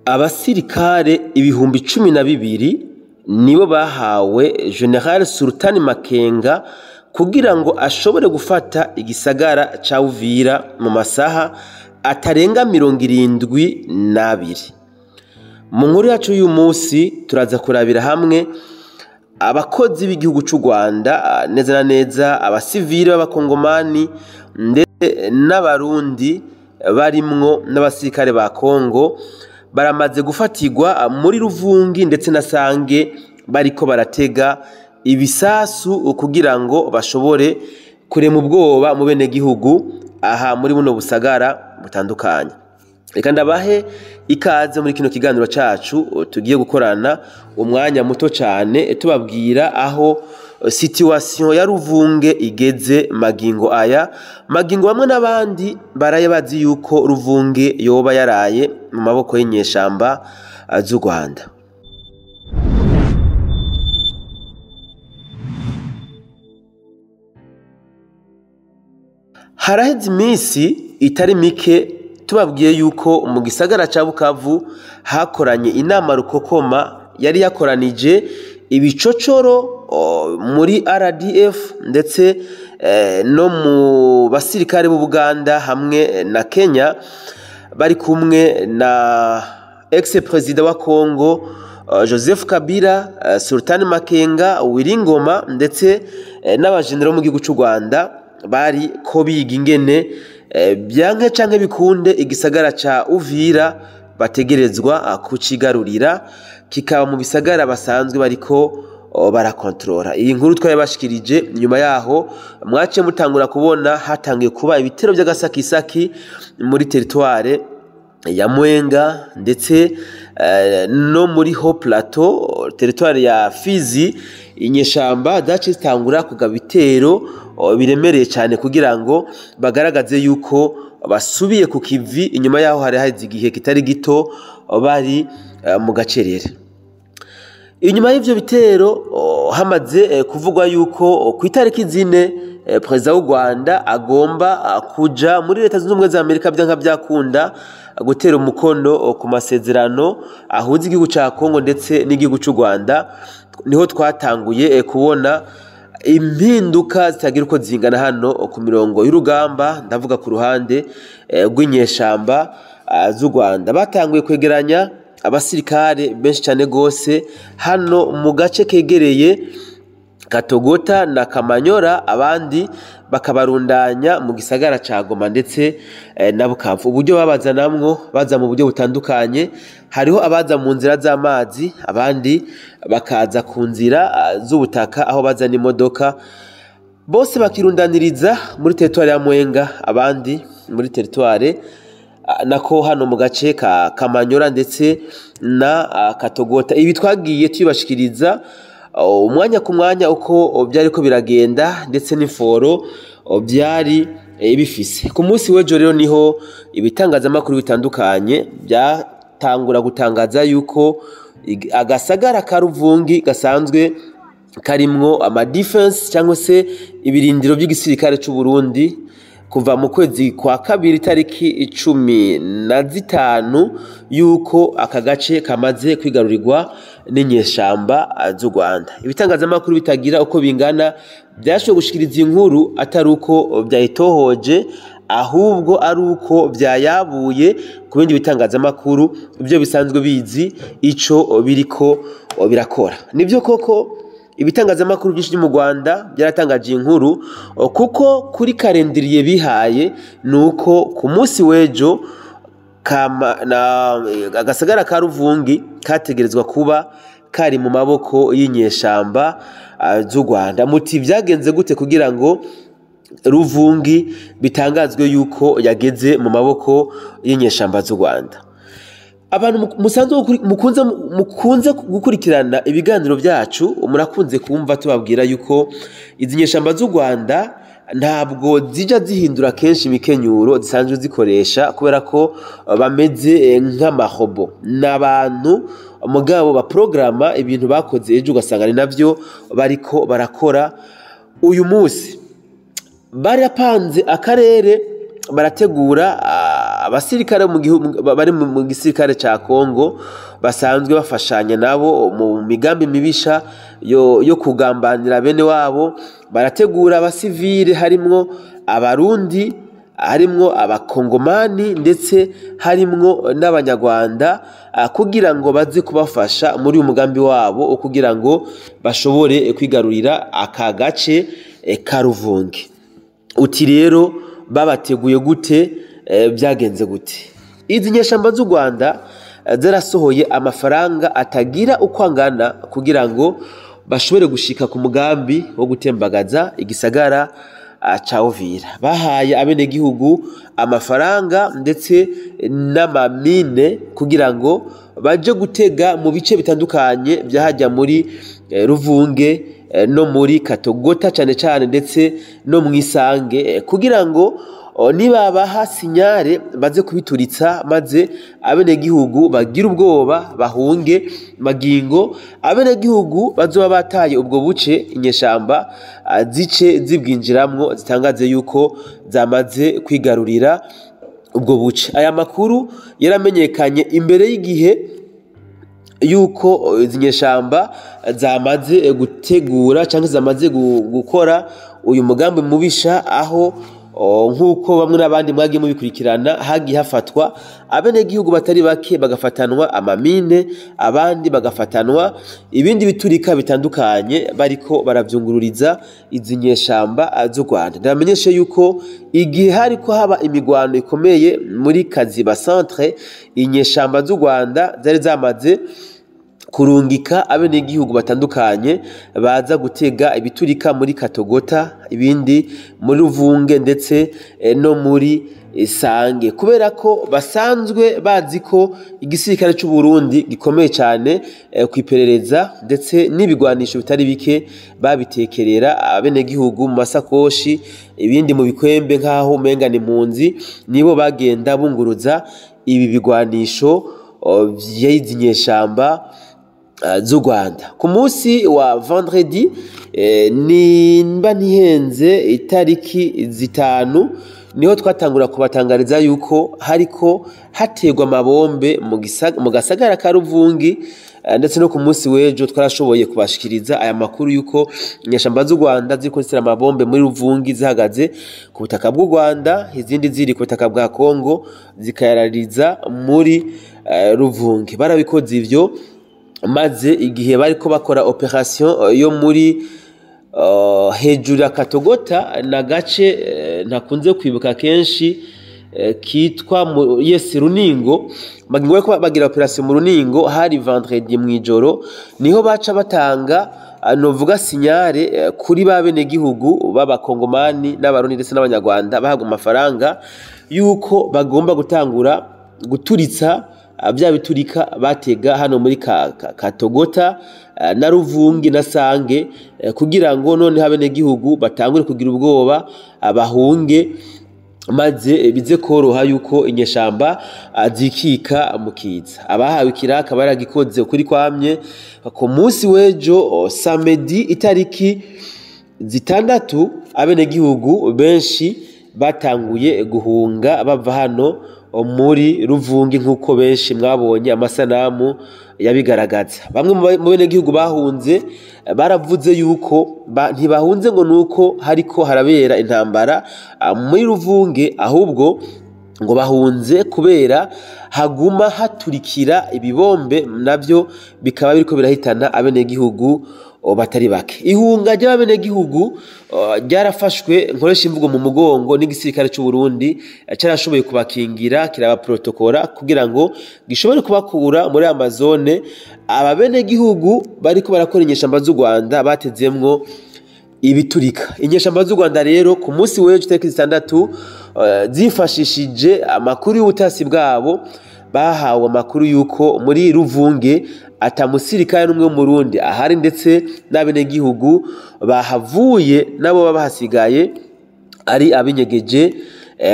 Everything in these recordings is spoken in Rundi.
abasirikare ibihumbi 12 nibo bahawe General Sultani Makenga kugira ngo ashobore gufata igisagara ca Uvira mu masaha atarenga 72. Mu nkuru yacu y'uyu munsi turaza kurabira hamwe abakozi b'igihugu cy'u Rwanda neza na neza abasivili b'abakongomani ndetse n'abarundi barimwo n'abasirikare ba Kongo baramaze gufatirwa muri Ruvungi ndetse na Sange bariko baratega ibisasu kugira ngo bashobore kurema ubwoba mu bene gihugu aha muri buno busagara butandukanye. Reka ndabahe ikaze muri kino kiganiro cacu tugiye gukorana umwanya muto cyane tubabwira aho situation ya Ruvunge igeze magingo aya. Magingo bamwe n'abandi baraye bazi yuko Ruvunge yoba yaraye mu maboko y'inyeshamba z'u Rwanda. Haraheze iminsi itari mike tubabwiye yuko mu gisagara ca Bukavu hakoranye inama rukokoma yari yakoranije ibicocoro muri RDF ndetse no mu basirikare b'u Buganda hamwe na Kenya bari kumwe na ex-president wa Kongo Joseph Kabila, Sultani Makenga, Wiringoma ndetse n'abajenero mu gihugu cy'u Rwanda bari ko biga ingene byanke canke bikunde igisagara ca Uvira bategerezwa kucigarurira kikaba mu bisagara basanzwe bariko barakontorora. Iyi nkuru twayabashikirije nyuma yaho mwace mutangura kubona hatangiye kuba ibitero by'agasakisaki muri territoire ya Mwenga ndetse no muri Haut Plateau territoire ya Fizi. Inyeshamba zace zitangura kugaba bitero biremereye cyane kugira ngo bagaragaze yuko basubiye ku kivi inyuma yaho hari hazi igihe kitari gito bari mu gacerere. Inyuma y'ivyo bitero hamaze kuvugwa yuko ku itariki 4 President w'u Rwanda agomba kuja muri Leta Zunze Ubumwe za Amerika byanka byakunda gutera umukono ku masezerano ahuza igihugu ca Kongo ndetse n'igihugu cy'u Rwanda. Niho twatanguye kubona impinduka zitagira uko zingana hano ku mirongo y'urugamba, ndavuga ku ruhande rw'inyeshamba z'u Rwanda. Batanguye kwegeranya abasirikare benshi cyane gose hano mu gace kegereye Katogota na Kamanyora, abandi bakabarundanya mu gisagara ca Goma ndetse na Bukavu. Uburyo babazanamwo baza mu buryo butandukanye, hariho abaza mu nzira z'amazi, abandi bakaza ku nzira z'ubutaka aho bazana imodoka, bose bakirundaniriza muri territoire ya Mwenga, abandi muri territoire nako hano mu gace ka Kamanyora ndetse na Katogota. Ibi twagiye tubashikiriza umwanya ku mwanya uko byari ko biragenda ndetse n'iforo byari bifise. Ku munsi w'ejo rero niho ibitangazamakuru bitandukanye byatangura gutangaza yuko agasagara ka Ruvungi gasanzwe karimwo ama defense cyangwa se ibirindiro by'igisirikare cy'u Burundi kuva mu kwezi kwa kabiri tariki 15 yuko aka gace kamaze kwigarurirwa n'inyeshamba z'u Rwanda. Ibitangazamakuru bitagira uko bingana byashoboye gushikiriza inkuru atari uko byayitohoje, ahubwo ari uko byayabuye ku bindi bitangazamakuru ibyo bisanzwe bizi ico biriko birakora. Nibyo koko ibitangazamakuru byinshi mu Rwanda byaratangaje inkuru kuko kuri kalendriye bihaye nuko ku munsi w'ejo agasagara ka Ruvungi kategerezwa kuba kari mu maboko y'inyeshamba z'u Rwanda. Muti byagenze gute kugira ngo Ruvungi bitangazwe yuko yageze mu maboko y'inyeshamba z'u Rwanda? Abantu musanzwe mukunze gukurikirana ibiganiro byacu murakunze kumva tubabwira yuko izi nyeshamba z'u Rwanda ntabwo zija zihindura kenshi imikenyuro zisanzwe zikoresha kubera ko bameze nk'amahobo n'abantu mugabo ba programa ibintu bakoze ejo ugasanga ari navyo bariko barakora uyu munsi. Bari apanze akarere barategura abasirikare mu gihugu bari mu gisirikare ca Kongo basanzwe bafashanya nabo mu migambi mibisha yo kugambanira bene wabo, barategura abasivile harimwo abarundi, harimwo abakongomani ndetse harimwo n'abanyarwanda kugira ngo baze kubafasha muri uyu mugambi wabo kugira ngo bashobore kwigarurira aka gace ka Ruvungi. Uti rero babateguye gute, byagenze gute? Izi nyeshamba z'u Rwanda zarasohoye amafaranga atagira uko angana kugira ngo bashobore gushika ku mugambi wo gutembagaza igisagara ca Uvira. Bahaye abenegihugu amafaranga ndetse n'amamine kugira ngo baje gutega mu bice bitandukanye byahajya muri Ruvunge no muri Katogota cyane cyane ndetse no mwisange kugira ngo nibabaha sinyare baze kubituritsa maze abenegihugu bagira ubwoba bahunge magingo. Abenegihugu bazoba bataye ubwo buce inyeshamba zice zibwinjiramwo zitangaze yuko zamaze kwigarurira ubwo buce. Aya makuru yaramenyekanye imbere y'igihe yuko izi nyeshamba zamaze gutegura cyangwa zamaze gukora uyu mugambi mubisha, aho nk'uko bamwe n'abandi mwagiye mubikurikirana hagiye hafatwa abenegihugu batari bake, bagafatanwa amamine, abandi bagafatanwa ibindi biturika bitandukanye bariko baravyungururiza izi nyeshamba z'u Rwanda. Ndamenyeshe yuko igihe hariko haba imigwano ikomeye muri Kaziba centre, inyeshamba z'u Rwanda zari zamaze kurungika abenegihugu batandukanye baza gutega ibiturika muri Katogota, ibindi muri Ruvunge ndetse no muri Sange, kubera ko basanzwe bazi ko igisirikare cy'u Burundi gikomeye cyane kwiperereza ndetse n'ibigwanisho bitari bike babitekerera abenegihugu mu masakoshi, ibindi mu bikwembe nk'aho umenga ni impunzi, nibo bagenda bunguruza ibi bigwanisho by'izi nyeshamba z'u Rwanda. Ku munsi wa vendredi nimba ntihenze itariki 5 niho twatangura kubatangariza yuko hariko hategwa amabombe mu gasagara ka Ruvungi, ndetse no ku munsi w'ejo twarashoboye kubashikiriza aya makuru yuko inyeshamba z'u Rwanda ziriko zitera amabombe muri Ruvungi zihagaze ku butaka bw'u Rwanda, izindi ziri ku butaka bwa Kongo zikayarariza muri Ruvungi. Barabikoze ivyo maze igihe bariko bakora operation yo muri hejuru ya Katogota na gace ntakunze kwibuka kenshi kitwa Yes Runingo, magingo ko bagira operation mu Runingo hari vendredi mwijoro, niho baca batanga novuga sinyare kuri babenegihugu b'abakongomani n'abarundi ndetse n'abanyarwanda bahabwa amafaranga yuko bagomba gutangura guturitsa bya biturika batega hano muri Katogota na Ruvungi na Sange kugira ngo none abenegihugu batangure kugira ubwoba bahunge, maze bize koroha yuko inyeshamba zikika mukiza. Abahawe ikiraka baragikoze kuri kwamye ku munsi w'ejo samedi itariki 6 abenegihugu benshi batanguye guhunga bava hano muri Ruvungi nk'uko benshi mwabonye amasanamu yabigaragaza. Bamwe mu benegihugu bahunze baravuze yuko ntibahunze ngo nuko hariko harabera intambara muri Ruvungi, ahubwo ngo bahunze kubera haguma haturikira ibibombe navyo bikaba biriko birahitana abenegihugu batari bake. Ihunga ry'abenegihugu ryarafashwe nkoresha imvugo mu mugongo n'igisirikare cy'u Burundi, cyarashoboye kubakingira kiraba protokora kugira ngo gishobore kubakura muri Amazone. Ababenegihugu bariko barakora inyeshamba z'u Rwanda batezemwo ibiturika. Inyeshamba z'u Rwanda rero ku munsi w'ejo tariki 6 zifashishije amakuru y'ubutasi bwabo bahawe amakuru yuko muri Ruvunge atamusirikare n'umwe mu Burundi ahari, ndetse n'abenegihugu bahavuye nabo babahasigaye ari abinyegeje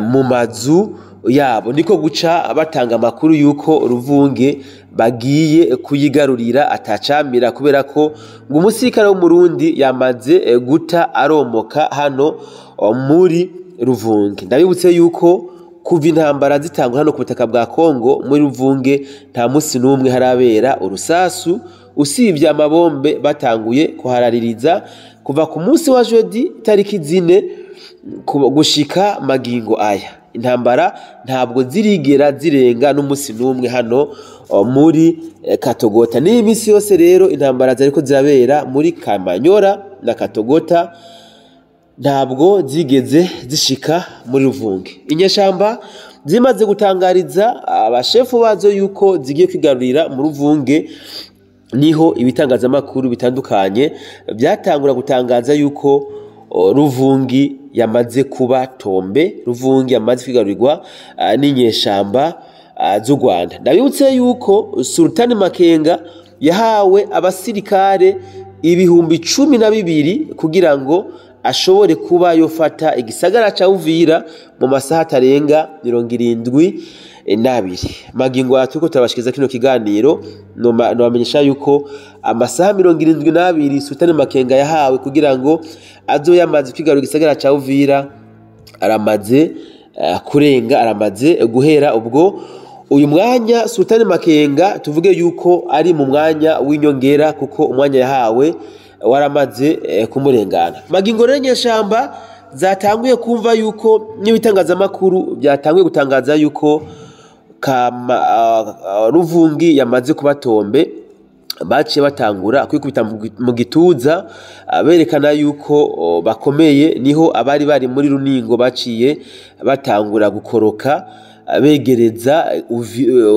mu mazu yabo. Niko guca batanga amakuru yuko Ruvunge bagiye kuyigarurira atacamira, kubera ko ngo umusirikare wo mu Burundi yamaze guta aromoka hano muri Ruvungi. Ndabibutse yuko kuva intambara zitangwa hano ku butaka bwa Kongo muri Ruvunge nta musi n'umwe harabera urusasu usibye amabombe batanguye kuharaririza kuva ku munsi wa jeudi tariki 4 gushika magingo aya. Intambara ntabwo zirigera zirenga n'umusi n'umwe hano muri Katogota. Ni imisi yose rero intambara zariko zirabera muri Kamanyora na Katogota, ntabwo zigeze zishika muri Ruvunge. Inyeshamba zimaze gutangariza abashefu bazo yuko zigiye kwigarurira mu Ruvunge, niho ibitangazamakuru bitandukanye byatangura gutangaza yuko Ruvungi yamaze kuba tombe, Ruvungi yamaze kwigarurirwa n'inyeshamba z'u Rwanda. Ndabibutse yuko Sultani Makenga yahawe abasirikare 12,000 kugira ngo ashobore kuba yofata igisagara ca Uvira mu masaha atarenga 72. Magingo atuko turabashikiza kino kiganiro no bamenyesha yuko amasaha 72 Sultani Makenga yahawe kugira ngo azo yamaze kwigarura igisagara ca Uvira aramaze kurenga, aramaze guhera. Ubwo uyu mwanya Sultani Makenga tuvuge yuko ari mu mwanya w'inyongera kuko umwanya yahawe waramaze kumurengana. Magingo rero nyeshamba zatanguye kumva yuko n'ibitangazamakuru byatanguye gutangaza yuko Ruvungi yamaze kubatombe, baciye batangura kwikubita mu gituza berekana yuko bakomeye. Niho abari bari muri Runingo baciye batangura gukoroka begereza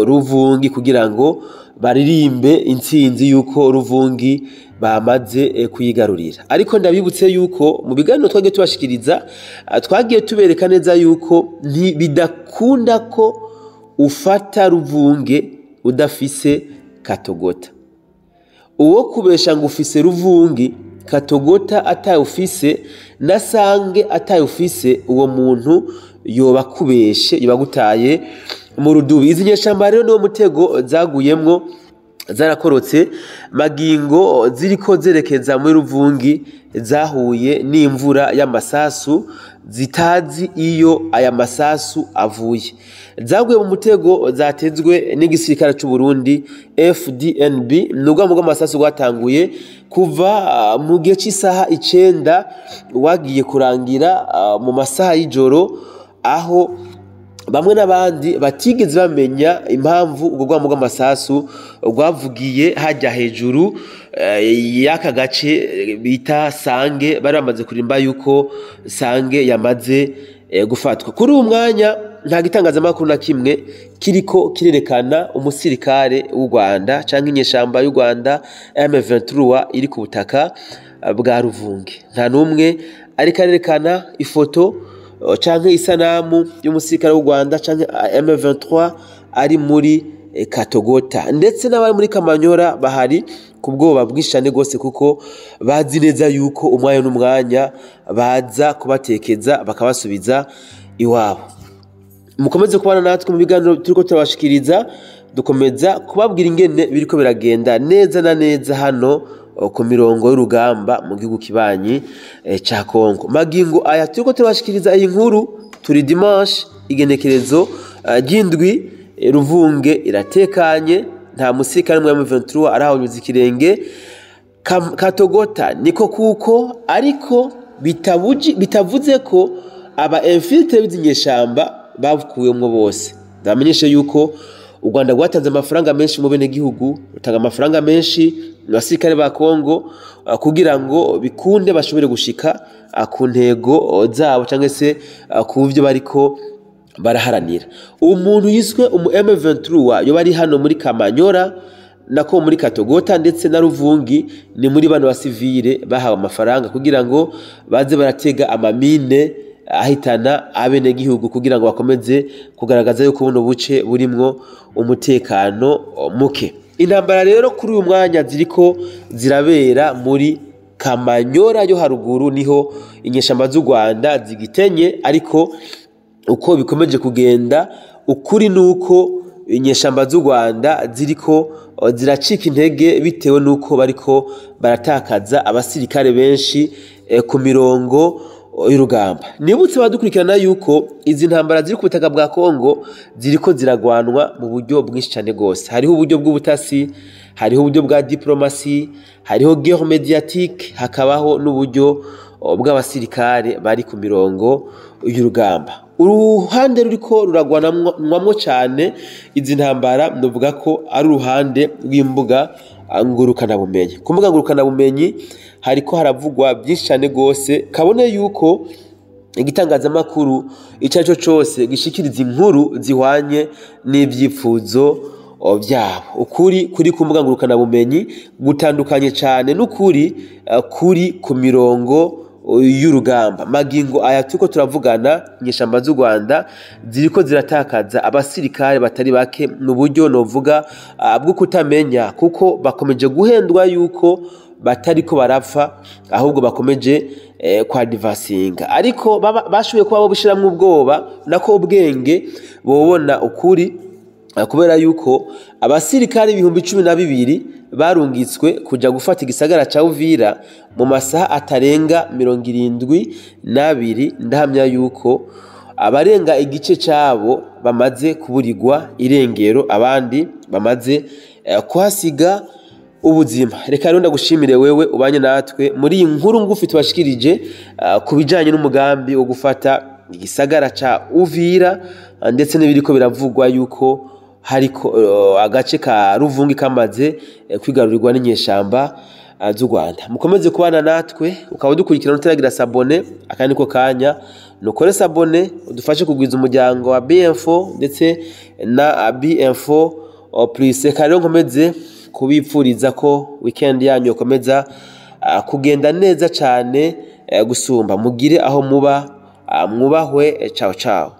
Ruvungi kugira ngo baririmbe intsinzi yuko Ruvungi bamaze kuyigarurira. Ariko ndabibutse yuko mu biganiro twagiye tubashikiriza twagiye tubereka neza yuko bidakunda ko ufata Ruvunge udafise Katogota. Uwo kubesha ngo ufise Ruvungi Katogota atayufise na Sange atayufise, uwo muntu yoba kubeshe, yoba gutaye mu rudubi. Izi nyeshamba rero niwo mutego zaguyemwo, zarakorotse. Magingo ziriko zerekeza muri Ruvungi zahuye n'imvura y'amasasu zitazi iyo aya masasu avuye. Zaguye mu mutego zatezwe n'igisirikare cy'u Burundi FDNB. Nubwo mu masasu gwatanguye kuva mu gihe cy'isaha 9 wagiye kurangira mu masaha y'ijoro, aho bamwe n'abandi batigeze bamenya impamvu ubwo rwamo rw'amasasu rwavugiye hajya hejuru y'aka gace bita Sange. Bari bamaze kurimba yuko Sange yamaze gufatwa. Kuri uwo mwanya nta gitangazamakuru na kimwe kiriko kirerekana umusirikare w'u Rwanda canke inyeshamba y'u Rwanda M23 iri ku butaka bwa Ruvunge. Nta numwe ariko arerekana ifoto canke isanamu y'umusirikare w'u Rwanda canke M23 ari muri Katogota. Ndetse n'abari muri Kamanyora bahari kubwoba bwishane gose kuko bazi neza yuko umwanya n'umwanya baza kubatekeza bakabasubiza iwabo. Mukomeze kubana natwe mu biganiro turiko turabashikiriza, dukomeza kubabwira ingene biriko biragenda neza na neza hano ku mirongo y'urugamba mu gihugu kibanyi ca Kongo. Magingo aya turiko turabashikiriza iyi nkuru turi dimanche igenekerezo ry'indwi. Ruvunge iratekanye, nta musirikare mu M23 arahonyuza ikirenge. Katogota niko kuko, ariko bitavuze ko aba infiltre b'inyeshamba bavukuwemwo bose. Ndamenyeshe yuko u Rwanda rwatanze amafaranga menshi mu bene gihugu, rutanga amafaranga menshi mu basirikare ba Kongo kugira ngo bikunde bashobore gushika ku ntego zabo cyangwa se ku byo bariko baraharanira. Umuntu yiswe umu M23 yo bari hano muri Kamanyora nako muri Katogota ndetse na Ruvungi, ni muri bano basivile bahawe amafaranga kugira ngo baze baratega amamine ahitana abene gihugu kugira ngo bakomeze kugaragaza yuko buno buce burimwo umutekano muke. Intambara rero kuri uyu mwanya ziriko zirabera muri Kamanyora yo haruguru, niho inyeshamba z'u Rwanda zigitenye. Ariko uko bikomeje kugenda, ukuri nuko inyeshamba z'u Rwanda ziriko ziracika intege bitewe nuko bariko baratakaza abasirikare benshi ku mirongo y'urugamba. Nibutse badukurikirana yuko izi ntambara ziri ku butaka bwa Kongo ziriko ziragwanwa mu buryo bwinshi cyane gose. Hariho uburyo bw'ubutasi, hariho uburyo bwa diplomasi, hariho guerre médiatique, hakabaho n'uburyo bw'abasirikare bari ku mirongo y'urugamba. Uruhande ruriko ruragwanamwo cyane izi ntambara ndavuga ko ari uruhande rw'imbuga ngurukana bumenyi. Ku mbuga ngurukana bumenyi hariko haravugwa byinshi cyane gose, kabone yuko igitangazamakuru icyo aricyo cyose gishikiriza inkuru zihwanye n'ibyifuzo byabo. Ukuri kuri ku mbuga ngurukana bumenyi gutandukanye cyane n'ukuri kuri ku mirongo y'urugamba. Magingo aya tuko turavugana nyeshamba z'u Rwanda ziriko ziratakaza abasirikare batari bake mu buryo novuga bwo kutamenya, kuko bakomeje guhendwa yuko batariko barapfa ahubwo bakomeje kwa divasinga, ariko bashoboye kuba bo bishiramwe ubwoba nako ubwenge bobona ukuri, kubera yuko abasirikare 12,000 barungitswe kuja gufata igisagara ca Uvira mu masaha atarenga 72. Ndahamya yuko abarenga igice cabo bamaze kuburirwa irengero, abandi bamaze kuhasiga ubuzima. Reka rero ndagushimire wewe ubanye natwe muri iyi nkuru ngufi tubashikirije ku bijanye n'umugambi wo gufata igisagara ca Uvira, ndetse n'ibiriko biravugwa yuko hariko agace ka Ruvungi kamaze kwigarurirwa n'inyeshamba z'u Rwanda. Mukomeze kubana natwe, ukaba dukurikirana utaragira sabone, akandi ko kanya nukore sabone udufashe kugwiza umuryango wa BInfo ndetse na BInfo Plus. Rero nkomeze kubipfuriza ko weekend yanyu ikomeza kugenda neza cyane gusumba. Mugire aho muba mwubahwe. Ciao ciao.